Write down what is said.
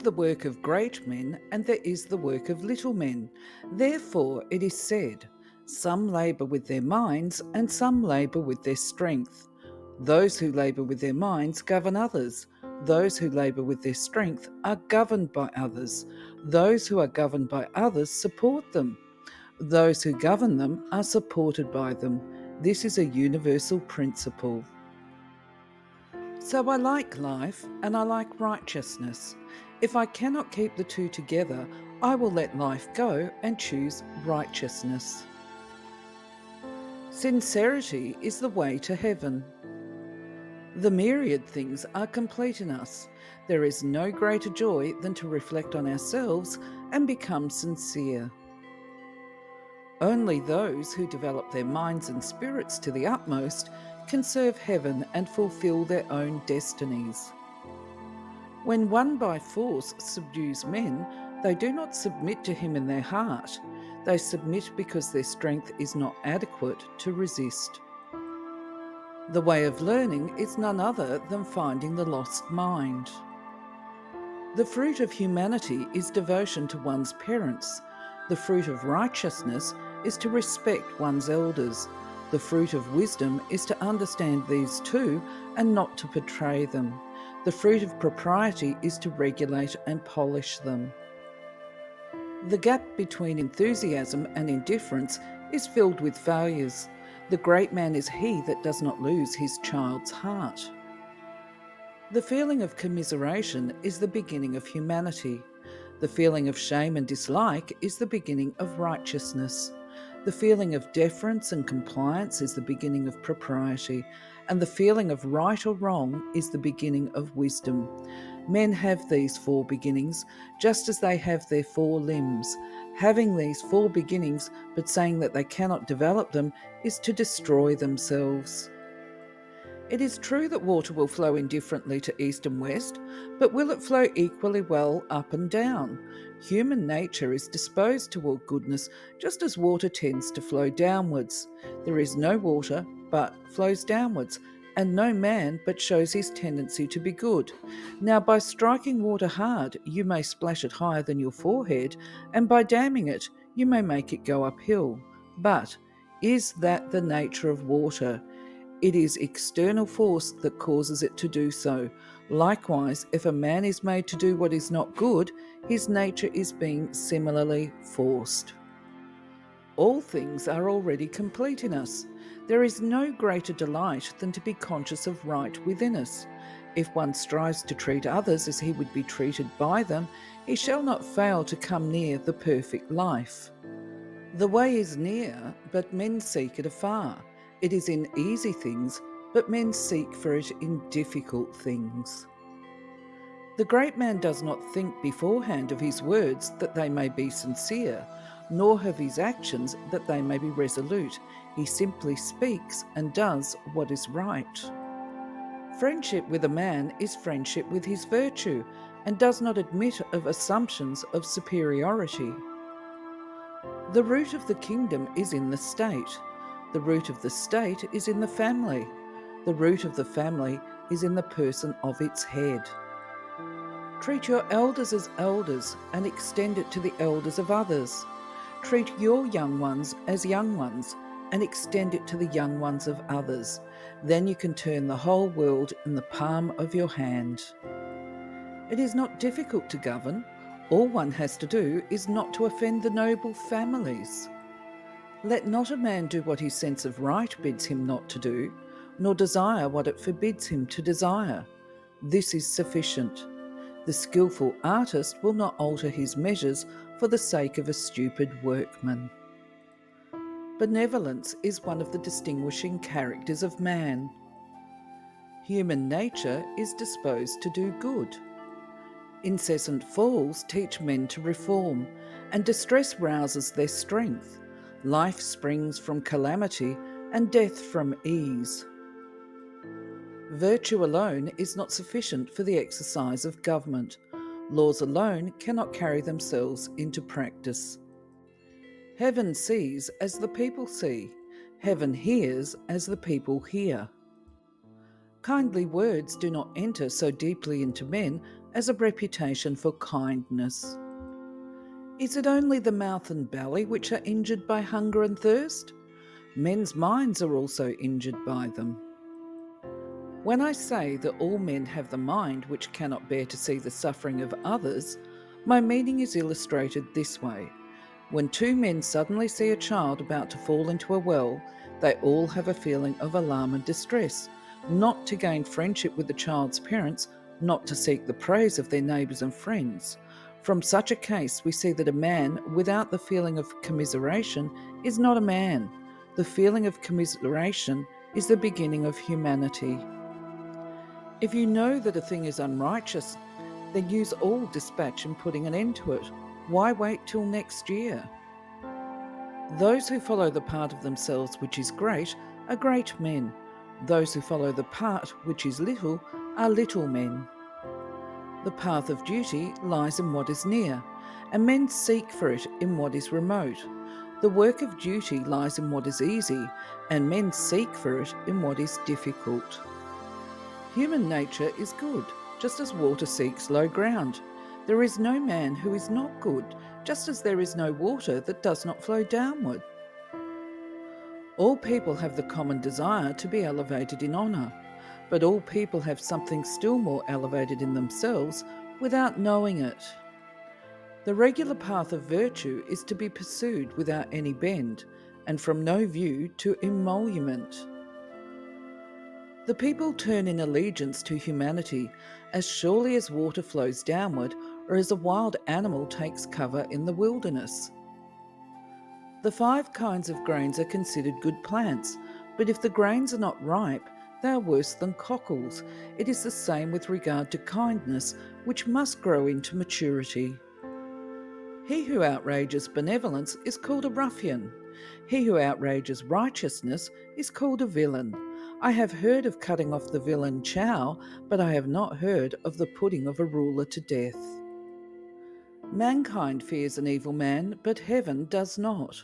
the work of great men, and there is the work of little men. Therefore it is said, some labour with their minds, and some labour with their strength. Those who labour with their minds govern others. Those who labour with their strength are governed by others. Those who are governed by others support them. Those who govern them are supported by them. This is a universal principle. So I like life and I like righteousness. If I cannot keep the two together, I will let life go and choose righteousness. Sincerity is the way to heaven. The myriad things are complete in us. There is no greater joy than to reflect on ourselves and become sincere. Only those who develop their minds and spirits to the utmost can serve heaven and fulfill their own destinies. When one by force subdues men, they do not submit to him in their heart. They submit because their strength is not adequate to resist. The way of learning is none other than finding the lost mind. The fruit of humanity is devotion to one's parents. The fruit of righteousness is to respect one's elders. The fruit of wisdom is to understand these two and not to betray them. The fruit of propriety is to regulate and polish them. The gap between enthusiasm and indifference is filled with failures. The great man is he that does not lose his child's heart. The feeling of commiseration is the beginning of humanity. The feeling of shame and dislike is the beginning of righteousness. The feeling of deference and compliance is the beginning of propriety, and the feeling of right or wrong is the beginning of wisdom. Men have these four beginnings, just as they have their four limbs. Having these four beginnings, but saying that they cannot develop them, is to destroy themselves. It is true that water will flow indifferently to east and west, but will it flow equally well up and down? Human nature is disposed toward goodness, just as water tends to flow downwards. There is no water but flows downwards, and no man but shows his tendency to be good. Now, by striking water hard, you may splash it higher than your forehead, and by damming it, you may make it go uphill. But is that the nature of water? It is external force that causes it to do so. Likewise, if a man is made to do what is not good, his nature is being similarly forced. All things are already complete in us. There is no greater delight than to be conscious of right within us. If one strives to treat others as he would be treated by them, he shall not fail to come near the perfect life. The way is near, but men seek it afar. It is in easy things, but men seek for it in difficult things. The great man does not think beforehand of his words that they may be sincere, nor of his actions that they may be resolute. He simply speaks and does what is right. Friendship with a man is friendship with his virtue, and does not admit of assumptions of superiority. The root of the kingdom is in the state. The root of the state is in the family. The root of the family is in the person of its head. Treat your elders as elders and extend it to the elders of others. Treat your young ones as young ones and extend it to the young ones of others. Then you can turn the whole world in the palm of your hand. It is not difficult to govern. All one has to do is not to offend the noble families. Let not a man do what his sense of right bids him not to do, nor desire what it forbids him to desire. This is sufficient. The skillful artist will not alter his measures for the sake of a stupid workman. Benevolence is one of the distinguishing characters of man. Human nature is disposed to do good. Incessant falls teach men to reform, and distress rouses their strength. Life springs from calamity, and death from ease. Virtue alone is not sufficient for the exercise of government. Laws alone cannot carry themselves into practice. Heaven sees as the people see. Heaven hears as the people hear. Kindly words do not enter so deeply into men as a reputation for kindness. Is it only the mouth and belly which are injured by hunger and thirst? Men's minds are also injured by them. When I say that all men have the mind which cannot bear to see the suffering of others, my meaning is illustrated this way. When two men suddenly see a child about to fall into a well, they all have a feeling of alarm and distress, not to gain friendship with the child's parents, not to seek the praise of their neighbours and friends. From such a case, we see that a man without the feeling of commiseration is not a man. The feeling of commiseration is the beginning of humanity. If you know that a thing is unrighteous, then use all dispatch in putting an end to it. Why wait till next year? Those who follow the part of themselves which is great are great men. Those who follow the part which is little are little men. The path of duty lies in what is near, and men seek for it in what is remote. The work of duty lies in what is easy, and men seek for it in what is difficult. Human nature is good, just as water seeks low ground. There is no man who is not good, just as there is no water that does not flow downward. All people have the common desire to be elevated in honour, but all people have something still more elevated in themselves without knowing it. The regular path of virtue is to be pursued without any bend, and from no view to emolument. The people turn in allegiance to humanity as surely as water flows downward or as a wild animal takes cover in the wilderness. The 5 kinds of grains are considered good plants, but if the grains are not ripe, they are worse than cockles. It is the same with regard to kindness, which must grow into maturity. He who outrages benevolence is called a ruffian. He who outrages righteousness is called a villain. I have heard of cutting off the villain Chow, but I have not heard of the putting of a ruler to death. Mankind fears an evil man, but heaven does not.